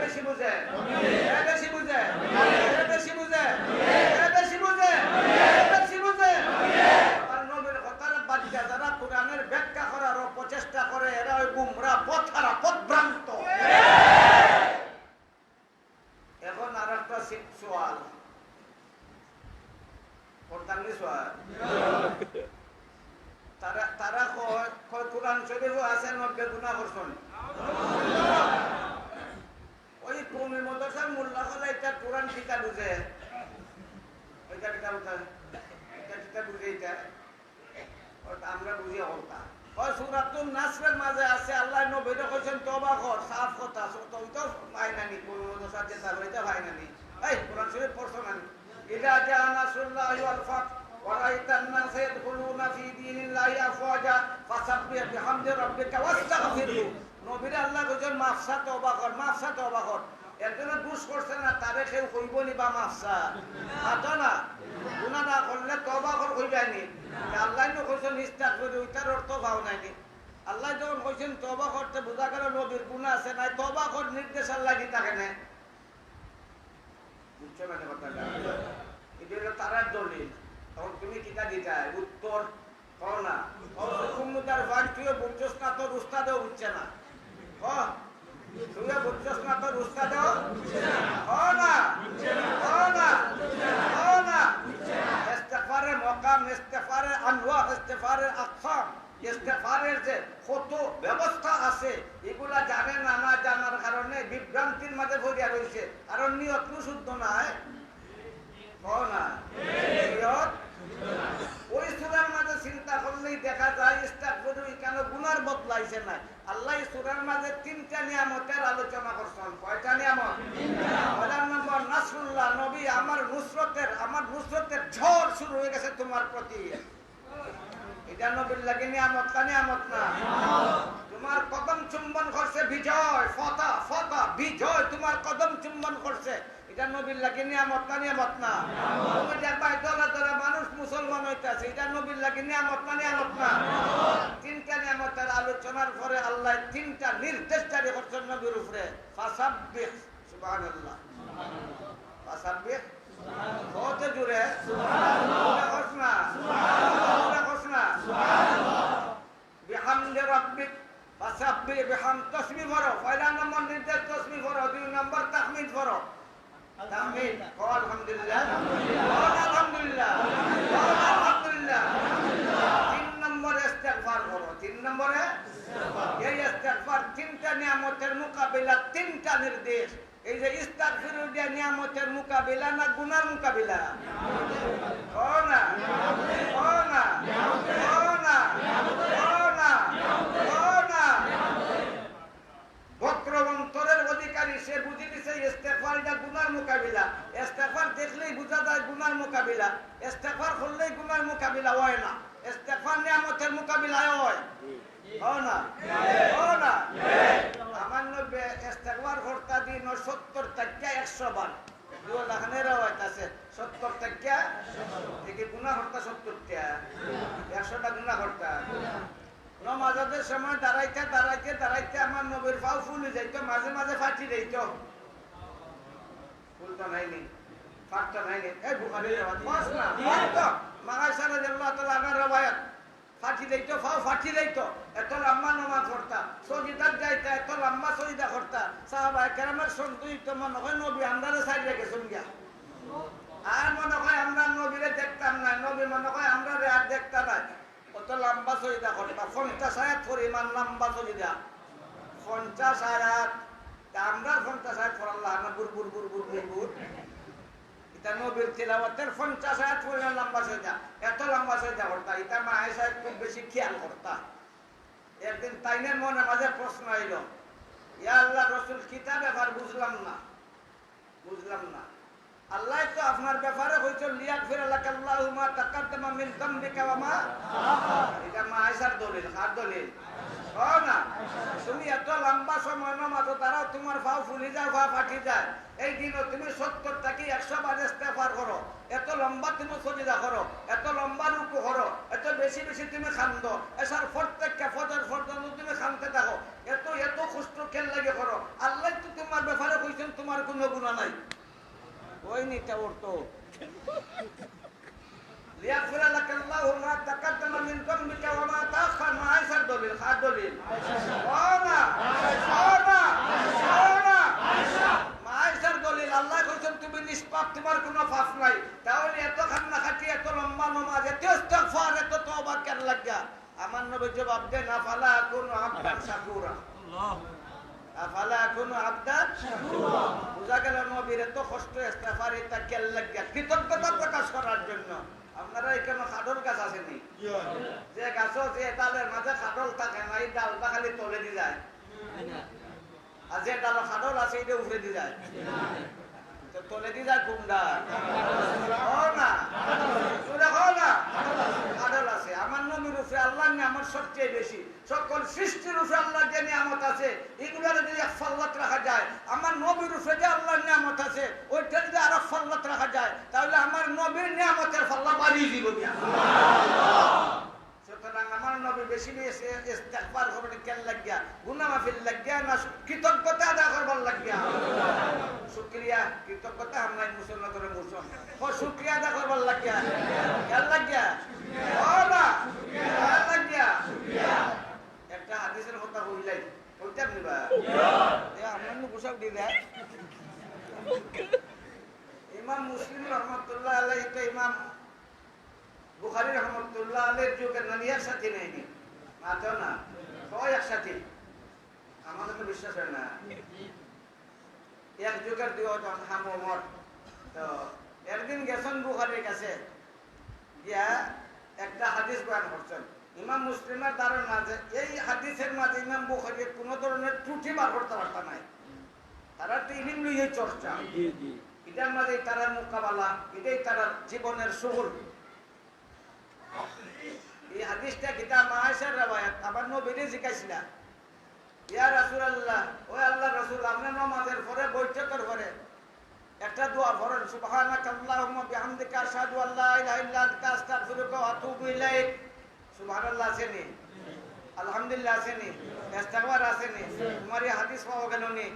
বেশি বুঝে বেশি বুঝে বেশি বুঝে বেশি বুঝে বেশি বুঝে আর নবীর কথার বাচ্চা যারা কোরআনের ব্যাখ্যা করার প্রচেষ্টা করে এরা ওই গুমরা পথহারা পথভ্রান্ত এখন আর একটা সওয়াল করতাম নি সওয়াল তারা কয় কোরআন শরীফও আছে নব্বে গুনাহ করছেন ওই কৌমি মাদ্রাসার মোল্লা হলে এটা কোরআন কিতা বুঝে ওইটা কিতা বুঝে এটা কিতা বুঝে এটা আমরা বুঝি হলতা ওই সূরাতুন নাসরের মাঝে আছে আল্লাহ নবীরে কইছেন তওবা কর সাফ কথা তো ওইটা ভাই নানি কৌমি মাদ্রাসার যে তার ওইটা ভাই নানি এই কোরআন শরীফ পড়ছো নানি ইদা জা নাসরুল্লাহি ওয়াল ফাত ورأيت الناس يدخلون في دين الله أفواجا فسبح بحمد ربك واستغفره নবীর আল্লাহ কইছেন মাফসা তওবা কর মাফসা তওবা কর একজনে দোষ করছে না তারে কেউ কইব নি বা মাফসা আতো না গুনাহ না করলে তওবা কর কইবানি আল্লাহ নো কইছেন ইস্তাগফির ওইটার অর্থ ভাও নাই আল্লাহ যখন কইছেন তওবা করতে বুঝা গেল নবীর গুনাহ আছে না তওবা কর নির্দেশ আল্লাহ কি থাকে না বুঝছো মানে কথাটা এটা তারার দলিল তখন তুমি কিটা দিতা উত্তর কও না কুমুদার ভাই তুইও বুঝছস না তোর উস্তাদও বুঝছে না তুইও বুঝছস না তোর উস্তাদও না ইস্তেগফারের মাকাম ইস্তেগফারের আনওয়া ইস্তেগফারের আকসাম ইস্তেগফারের যে কত ব্যবস্থা আছে এগুলা জানে না না জানার কারণে বিভ্রান্তির মাঝে ভরিয়া রয়েছে আর নিয়ত শুদ্ধ নাই না নিয়ত ওই সূরার মাঝে চিন্তা করলেই দেখা যায় ইস্তাগফিরু কেন গুনার বদলাইছে না আল্লাহ সূরার মাঝে তিনটা নিয়ামতের আলোচনা করছেন কয়টা নিয়ামত পয়লা নম্বর নাসরুল্লাহ নবী আমার নুসরতের ঝড় শুরু হয়ে গেছে তোমার প্রতি এটা নবীর লাগে নিয়ামত না নিয়ামত না তোমার কদম চুম্বন করছে বিজয় ফতা বিজয় তোমার কদম চুম্বন করছে এটা নবীর লাগে নিয়ামত না নিয়ামত না তুমি দেখবা দলা মানুষ মুসলমান হইতাছে এটা নবীর লাগে নিয়ামত না নিয়ামত না তিনটা নিয়ামতের আলোচনার পরে আল্লাহ তিনটা নির্দেশ জারি করছেন নবীর উপরে ফাসাব্বিহ সুবহানাল্লাহ ফাসাব্বিহ বহুত জোরে সুবহানাল্লাহ সুবহানাল্লাহ বিহামদি রাব্বিক ফাসাব্বিহ বিহাম তাসবিহ করো পয়লা নম্বর নির্দেশ তাসবিহ করো দুই নম্বর তাহমিদ করো তাহমিদ কও আলহামদুলিল্লাহ আলহামদুলিল্লাহ আলহামদুলিল্লাহ তিন নম্বরে ইস্তেগফার করো তিন নম্বরে এই ইস্তেগফার তিনটা নিয়ামতের মোকাবিলা তিনটা নির্দেশ এই যে ইস্তাগফিরু দিয়া নিয়ামতের মোকাবিলা না গুনার মোকাবিলা বক্রবন্তরের অধিকারী সে বুঝে দিছে ইস্তেগফার এটা গুনার মোকাবিলা ইস্তেগফার দেখলেই বোঝা যায় গুনার মোকাবিলা ইস্তেগফার করলেই গুনার মোকাবিলা হয় না ইস্তেগফার নিয়ামতের মোকাবিলা হয় না আমার নব্বে ইস্তেগফার করতে দিন 70 থেকে 100 বার লাখানের রাওয়ায়াত আছে 70 টাকা থেকে গুনাহ করতা 70 টাকা 100টা গুনাহ করতা নামাজের সময় দাঁড়াইতে আমার নবীর পাও ফুলে যাইতো মাঝে মাঝে ফাটি যাইতো ফুলটা নাইনি ফাটটা নাইনি এই বুখারীর রাওয়ায়াত বাস না তো মাগাইশা রাদিয়াল্লাহু তাআলা আনহার রাওয়ায়াত ফাটি যাইতো পাও ফাটি যাইতো এত লম্বা নামাজ পড়তা সজিদাত যাইতা এত লম্বা সজিদা করতা সাহাবায়ে কেরামের সন্তুষ্ট মনে হয় নবী আমরারে সাইড রেখে শুনিয়া আর মনে হয় আমরা নবীরে দেখতাম না নবী মনে হয় আমরারে আর দেখতাম না কত লম্বা সজিদা করতা 50 আয়াত পরিমাণ লম্বা সজিদা 50 আয়াত আমরা 50 আয়াত পড়াল্লাহ না বুর বুর বুর বুর বুর বুর এটা নবীর তিলাওয়াতের 50 আয়াত পরিমাণ লম্বা সজিদা এত লম্বা সজিদা করতা এটা মা আয়েশা খুব বেশি খেয়াল করতা একদিন তাইনের মনে মাঝে প্রশ্ন আইলো ইয়া আল্লাহ রাসূল কিতাব ব্যাপার বুঝলাম না আল্লাহ তো আপনার ব্যাপারে হইছে লিয়াগফির লাকাল্লাহু মা তাকাদ্দামা মিন যামবিকা ওয়া মা এটা মা আয়েশার দলিল কার দলিল ও না তুমি এত লম্বা সময় নামাজ তারাও তোমার পাও ফুলে যায় পা ফাটি যায় এই দিনও তুমি 70 থেকে 100 বার ইস্তেগফার করো এত লম্বা তুমি সজিদা করো এত লম্বা রুকু করো এত বেশি বেশি তুমি খান্দো এসার প্রত্যেকটা ফজর পর্যন্ত তুমি খানতে থাকো এত কষ্ট কেন লাগে করো আল্লাহ তো তোমার ব্যাপারে কইছেন তোমার কোনো গুনাহ নাই ওই নিটা উঠতো লিয়াগফির লাকাল্লাহু মা তাকাদ্দামা মিন যামবিকা ওয়া মা তাআখার মা আয়েশার দলিল কার দলিল ওনা মা আয়েশার দলিল আল্লাহ কইছেন তুমি নিষ্পাপ তোমার কোনো পাপ নাই তাহলে এত খান্না খাটি এত লম্বা নামাজ এত ইস্তিগফার এত তওবা কেন লাগা আমার নবী জবাব দেন আফালা কুনু আবদান শাকুরা আফালা কুনু আবদান শাকুরা বুঝা গেল নবীর এত কষ্ট ইস্তিগফার এটা কেন লাগা কৃতজ্ঞতা প্রকাশ করার জন্য আপনারা এখানে খাডল গাছ আছে নি যে গাছও যে ডালের মাঝে খাডল থাকে না এই ডালটা খালি তলে দিয়ে যায় আর যে ডাল খাডল আছে এটা উপরে দিয়ে যায় তো তলে দিয়ে যায় কোনটা না খাডল আছে আমার নবীর উপরে আল্লাহর নিয়ামত সবচেয়ে বেশি সকল সৃষ্টির উপরে আল্লাহর যে নিয়ামত আছে এগুলোর যদি এক ফাল্লাত রাখা যায় আমার নবীর উপরে যে আল্লাহর নিয়ামত আছে ওইটা যদি আরো ফাল্লাত রাখা যায় তাহলে আমার নবীর নিয়ামতের ফাল্লা বাড়িয়ে দিব সুতরাং আমার নবী বেশি বেশি ইস্তেগফার করবেন কেন লাগিয়া গুনাহ মাফিল লাগিয়া না কৃতজ্ঞতা আদায় করবার লাগিয়া শুকরিয়া কৃতজ্ঞতা আমরা মুসলমান করে মুসলমান ও শুকরিয়া আদায় করবার লাগিয়া কেন লাগিয়া ও না কেন লাগিয়া একটা হাদিসের কথা কইলাই কইতাম নিবা এ আমরা গুছাব দি দেয় ইমাম মুসলিম রহমাতুল্লাহ আলাইহি তো ইমাম বুখারী রহমাতুল্লাহ আলাইহির যুগে নবীর সাথে নেই মাতো না সবাই একসাথে আমাদের তো বিশ্বাস হয় না এক যুগের দুজন হামর তো একদিন গেছেন বুখারীর কাছে গিয়া একটা হাদিস বয়ান করছেন ইমাম মুসলিমের ধারণা মাঝে এই হাদিসের মাঝে ইমাম বুখারীর কোনো ধরনের ত্রুটি বার করতে পারতা নাই তারা তো ইলম লইয়ে চর্চা এটার মাঝে তারার মোকাবেলা এটাই তার জীবনের সুগুল এই হাদিসটা কিতাব মা আয়েশার রাওয়ায়াত আমার নবীরে জিজ্ঞাসা ইয়া রাসূলুল্লাহ ও আল্লাহর রাসূল আপনি নামাজের পরে বৈঠকের পরে একটা দোয়া পড়েন সুবহানাকাল্লাহুম্মা বিহামদিকা আশহাদু আল্লা ইলাহা ইল্লা আনতা আস্তাগফিরুকা ওয়া আতুবু ইলাইক সুবহানাল্লাহ আছেনি আলহামদুলিল্লাহ আছেনি ইস্তিগফার আছেনি তোমার এই হাদিস পাওয়া গেল নি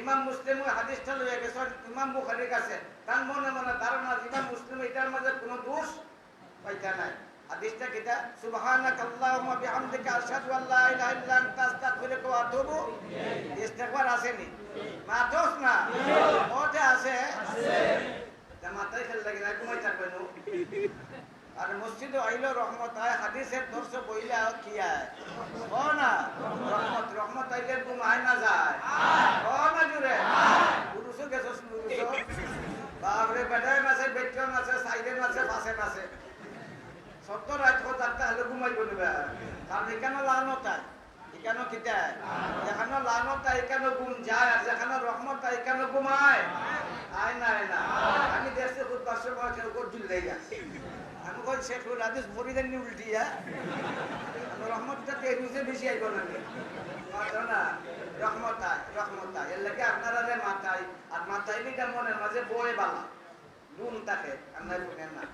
ইমাম মুসলিম ওই হাদিসটা লইয়া গেছেন ইমাম বুখারীর কাছে তার মনে মনে ধারণা ইমাম মুসলিম এটার মাঝে কোনো দোষ পাইতা নাই হাদিসটা কিটা সুবহানাকাল্লাহুম্মা বিহামদিকা আশহাদু আল্লা ইলাহা ইল্লা আনতা আস্তাগফিরুকা ওয়া আতুবু ইস্তিগফার আসেনি মাতোস না ওটা আছে তা মাথায় খেল লাগে না ঘুমাই থাকবে নো আর মসজিদে আইলো রহমত আয় হাদিসের দর্শ বইলা কি আয় ও না রহমত আইলে ঘুমায় না যায় ও না জুড়ে পুরুষও গেছস পুরুষ বাপরে বেটায় আছে বেটন আছে সাইডেন আছে পাশেন আছে সত্য রাত কথা হলে ঘুমাইব নিবা কারণ এখানে লানত এখানে কিটা যেখানে লানত এখানে ঘুম যায় আর যেখানে রহমত এখানে ঘুমায় আয় না আমি দেশে খুব কষ্ট করে উপর ঝুল দেয় আমি কই শেখুল হাদিস ফরিদান নি উল্টিয়া রহমতটা তেজুসে বেশি আইব না মাত্র না রহমতা এর লাগে আপনারা রে মাথায় আর মাথায় নিটা মনের মাঝে বয়ে বালা নুন থাকে আমরা শুনেন না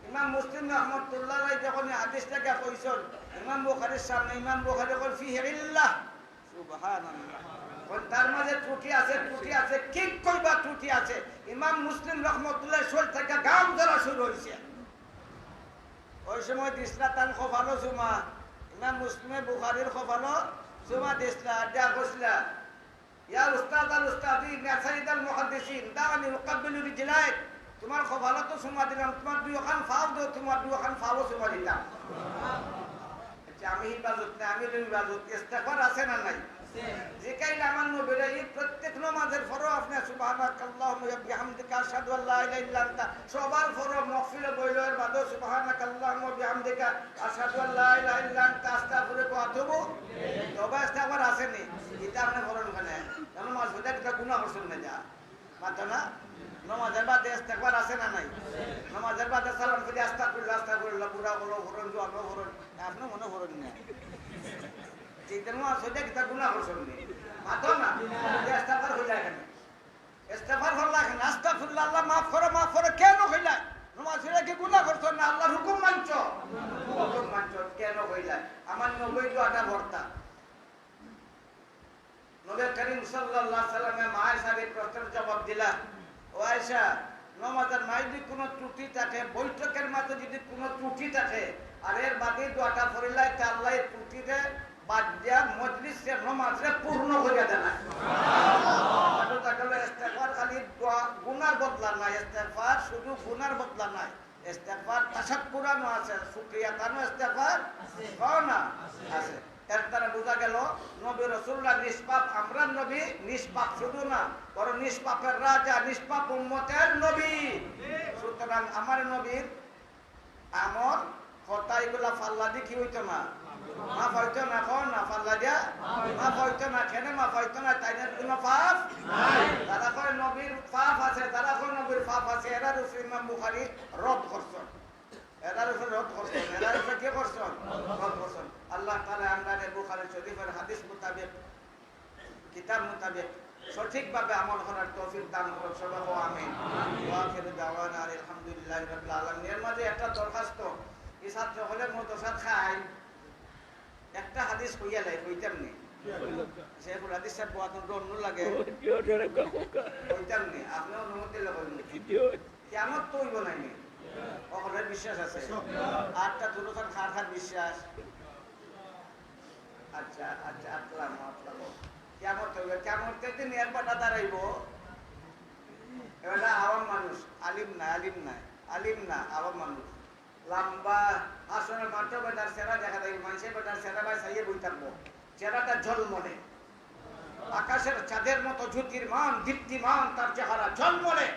ইমাম মুসলিম রহমতুল্লাহ রাই যখন হাদিসটাকে কইছেন ইমাম বুখারীর সামনে ইমাম বুখারী কল ফিহি ইল্লাহ সুবহানাল্লাহ কোন তার মাঝে ত্রুটি আছে কি কইবা ত্রুটি আছে ইমাম মুসলিম রহমতুল্লাহ শরীর থেকে গাম ধরা শুরু হইছে ওই সময় দিসলা তান খফালো জুমা ইমাম মুসলিমে বুখারীর খফালো জুমা দিসলা আড্ডা কইসলা ইয়া উস্তাদ আল উস্তাদি ইয়া সাইয়্যিদ আল মুহাদ্দিসিন দানি উকাব্বিলু রিজলাইক তোমার খফালো তো সুমা দিলাম তোমার দুই খান ফাও দাও তোমার দুই খান ফাও সুমা দিলাম আচ্ছা আমি ইবাদত না আমি ইবাদত ইস্তেগফার আছে না নাই যে কাইলে আমার নবীর এই প্রত্যেক নামাজের ফরজ আপনি সুবহানাকাল্লাহুম্মা ওয়া বিহামদিকা আশহাদু আল্লা ইলাহা ইল্লা আনতা সবার ফরজ মাগফিরাত বইলের বাদে সুবহানাকাল্লাহুম্মা ওয়া বিহামদিকা আশহাদু আল্লা ইলাহা ইল্লা আনতা আস্তাগফিরুকা ওয়া আতুবু তওবা ইস্তেগফার আসেনি এটা আপনি ফরজ কেন নামাজ পড়লে এটা গুনাহ করছেন না যা মাত্র না নামাজের বাদে ইস্তেগফার আছে না নাই নামাজের বাদে সালাম ফিরে আস্তাগফিরুল্লাহ পুরা বলো ফরজ দোয়া ফরজ আপনি মনে ফরজ না যেদিন আসলে কিতা গুনাহ করছেন নি মাত্র না ইস্তেগফার হইলা কেন ইস্তেগফার হইলা কেন আস্তাগফিরুল্লাহ আল্লাহ মাফ করে কেন হইলা নামাজ পড়লে কি গুনাহ করছেন না আল্লাহর হুকুম মানছো কেন হইলা আমার নবী দোয়াটা ভর্তা নবী করিম সাল্লাল্লাহু আলাইহি সাল্লামে মা আয়েশার প্রশ্নের জবাব দিলা ও আয়েশা নামাজের মাঝে কোনো ত্রুটি থাকে বৈঠকের মাঝে যদি কোনো ত্রুটি থাকে আর এর বাদে দোয়াটা পড়িলাই তা আল্লাহ এই ত্রুটিরে বাদ দিয়া মজলিসের নামাজে পূর্ণ করে দেন সুবহানাল্লাহ তাহলে ইস্তেগফার খালি দোয়া গুনার বদলা না ইস্তেগফার শুধু গুনার বদলা না ইস্তেগফার তাশাক্কুরানো আছে শুকরিয়া কানো ইস্তেগফার আছে কোন না আছে এর দ্বারা বোঝা গেল নবী রাসূলুল্লাহ নিষ্পাপ আমরা নবী নিষ্পাপ শুধু না বরং নিষ্পাপের রাজা নিষ্পাপ উম্মতের নবী সুতরাং আমার নবীর আমল কথা এগুলা ফাল্লা দিয়ে কি হইতো না মাফ হইতো না কোন না ফাল্লা দিয়া মাফ হইতো না কেন মাফ হইতো না তাইনের কোনো পাপ নাই তারা কয় নবীর পাপ আছে তারা কয় নবীর পাপ আছে এরা রসুল ইমাম বুখারী রদ করছেন এরার উপর রদ করছেন এরার উপর কি করছেন রদ করছেন আল্লাহ তাআলা আমাদের বুখারী শরীফের হাদিস মোতাবেক কিতাব মোতাবেক সঠিকভাবে আমল করার তৌফিক দান করুন সবাই আমিন ওয়া আখিরু দাওয়ানা আলহামদুলিল্লাহি রাব্বিল আলামিন এর মাঝে একটা দরখাস্ত এই ছাত্র হলে মাদ্রাসা খায় একটা হাদিস কইয়া লাই কইতাম নি শেখুল হাদিস সাহেব বহুত অন্য লাগে কইতাম নি আপনি অনুমতি লাগবেন কিয়ামত তো হইব না নি ওখানে বিশ্বাস আছে আটটা দুটোখান খার বিশ্বাস আচ্ছা আতলাম কিয়ামত হইবে কিয়ামতের দিন এর পাটা দাঁড়াইব এবারে আওয়াম মানুষ আলিম না আওয়াম মানুষ লম্বা আসলে মাত্র বেটার চেহারা দেখা যায় মানুষের বেটার চেহারা ভাই চাইয়ে বই থাকবো চেহারাটা ঝলমলে আকাশের চাঁদের মতো জ্যোতির্মান দীপ্তিমান তার চেহারা ঝলমলে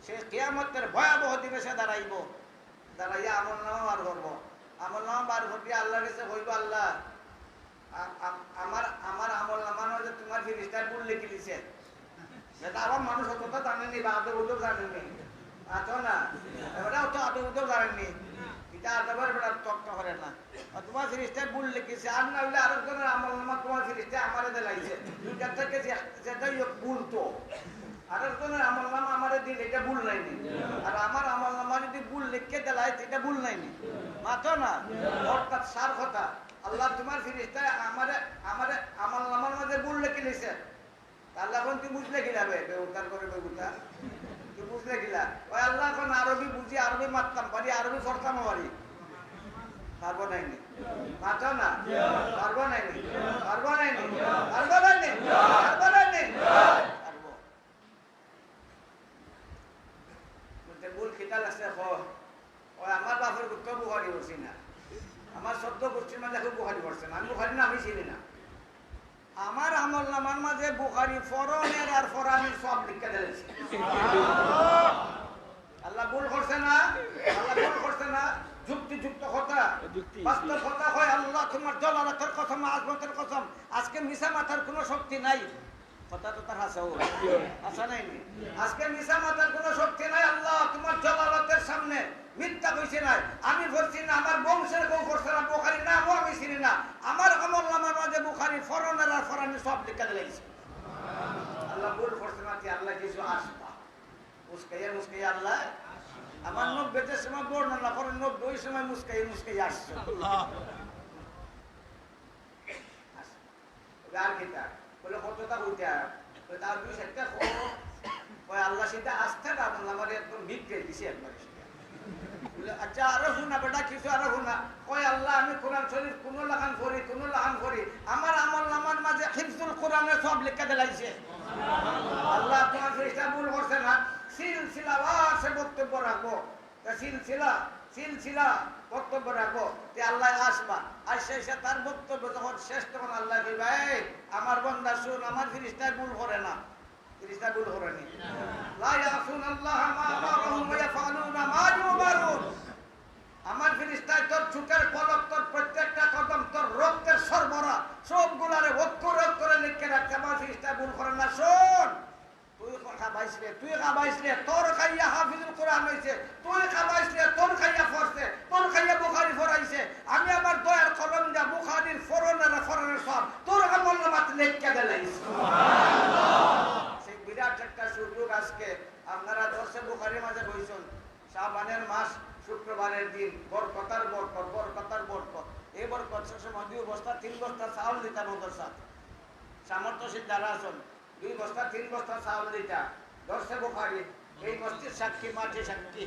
সে কিয়ামতের ভয়াবহ দিবসে দাঁড়াইয়া আমল নামা বার করবো আমল নামা বার করিয়া আল্লাহর কাছে হইব আল্লাহ আমার আমল নামা যে তোমার ফিরিস্তার ভুল লিখে দিছে সেটা আমার মানুষ অতটা জানেনি বা আদৌ উদৌ জানেনি আছো না এবারও তো আদৌ উদৌ জানেনি এটা আদবার বেড়া তক্ত করে না তোমার ফিরিস্তার ভুল লিখেছে আর না হলে আরেকজনের আমল নামা তোমার ফিরিস্তা আমারে দেলাইছে দুইটার থেকে যেটাই ভুল তো আরেকজনের আমল নামা আমারে দিল এটা ভুল নাইনি আর আমার আমল নামা যদি ভুল লিখে দেলাই এটা ভুল নাইনি মাথো না অর্থাৎ সার কথা আল্লাহ তোমার ফিরিস্তায় আমারে আমল নামার মাঝে ভুল লিখে নিছে আল্লাহ এখন তুই বুঝলে গিলাবে বেউতার করে বেউতা তুই বুঝলে গিলা ওই আল্লাহ এখন আরবি বুঝি আরবি মারতাম পারি আরবি পড়তাম পারি পারবো নাইনি মাথো না পারবো নাইনি ভুল খিতাল আছে আমার বাপের গুপ্ত বুখারি করছি না আমার শব্দ করছি মাঝে খুব বুখারি করছে না আমি বুখারি না আমি চিনি না আমার আমল নামার মাঝে বুখারি ফরনের আর ফরানের সব লিখে দিয়েছে আল্লাহ ভুল করছে না যুক্তিযুক্ত কথা বাস্তব কথা হয় আল্লাহ তোমার জলালতের কসম আজমতের কসম আজকে মিশা মাথার কোনো শক্তি নাই কথা তো তার আসা নাই আজকে মিশা মাথার কোনো শক্তি নাই আল্লাহ তোমার জলালতের সামনে মিথ্যা কইছে নাই, আমি করছি না, আমার বংশের কেউ করছে না, বুখারী নামও আমি চিনি না, আমার আমল নামার মাঝে বুখারী ফরনের আর ফরানি সব লেখা দিয়েছে। আল্লাহ ভুল করছে না, আল্লাহ কিছু আসবা মুস্কাইয়া আল্লাহ আমার 90 সময় বর্ণনা করেন, 90 সময় মুস্কাই আসছে। আর কিটা বলে কতটা কইতা তার 2-4টা আল্লাহ সেটা আস্থা আমার একদম বিক্রে দিছে একবার। আচ্ছা আরো শোনা বেটা, কিছু আরো শোনা। কয় আল্লাহ আমি কোরআন শরীফ কোন লাগান করি, আমার আমল নামার মাঝে হিফজুল কোরআনের সব লেখা দিলাইছে। আল্লাহ তোমার ফেরেশতা ভুল করছে না, সিলসিলা ওয়াসে বক্তব্য রাখবো, সিলসিলা বক্তব্য রাখবো, যে আল্লাহ আসবা, এসে তার বক্তব্য যখন শেষ তখন আল্লাহ দিবা, আমার বান্দা শুন, আমার ফেরেশতা ভুল করে না, ফেরেশতা ভুল করেনি। লা ইয়াসুনাল্লাহ মা আমারুহুম ওয়া ইয়াফআলুনা মা ইউমারুন। আমার ফেরেশতা তোর চোখের পলক, তোর প্রত্যেকটা কদম, তোর রক্তের সরবরাহ সবগুলারে অক্ষর অক্ষরে লিখে রাখছে। আমার ফেরেশতা ভুল করে না। শোন, তুই খাবাইছলে তোর খাইয়া হাফিজুল কোরআন হইছে, তুই খাবাইছলে তোর খাইয়া পড়ছে, তোর খাইয়া বুখারী পড়াইছে, আমি আমার দয়ার কলম দিয়া বুখারীর ফরনের সব তোর আমল নামাতে লিখে দিলাইছি। সেই বিরাট একটা সুযোগ আজকে আপনারা দর্শে বুখারীর মাঝে বইছেন। শাবানের মাস, শুক্রবারের দিন, বরকতার বরকত। এই বরকত সময় 2 বস্তা 3 বস্তা চাউল দিতা মাদ্রাসা, সামর্থ্যশীল যারা আছেন 2 বস্তা 3 বস্তা চাউল দিতা। দর্শে বুখারী এই মসজিদ সাক্ষী, মাঠে সাক্ষী।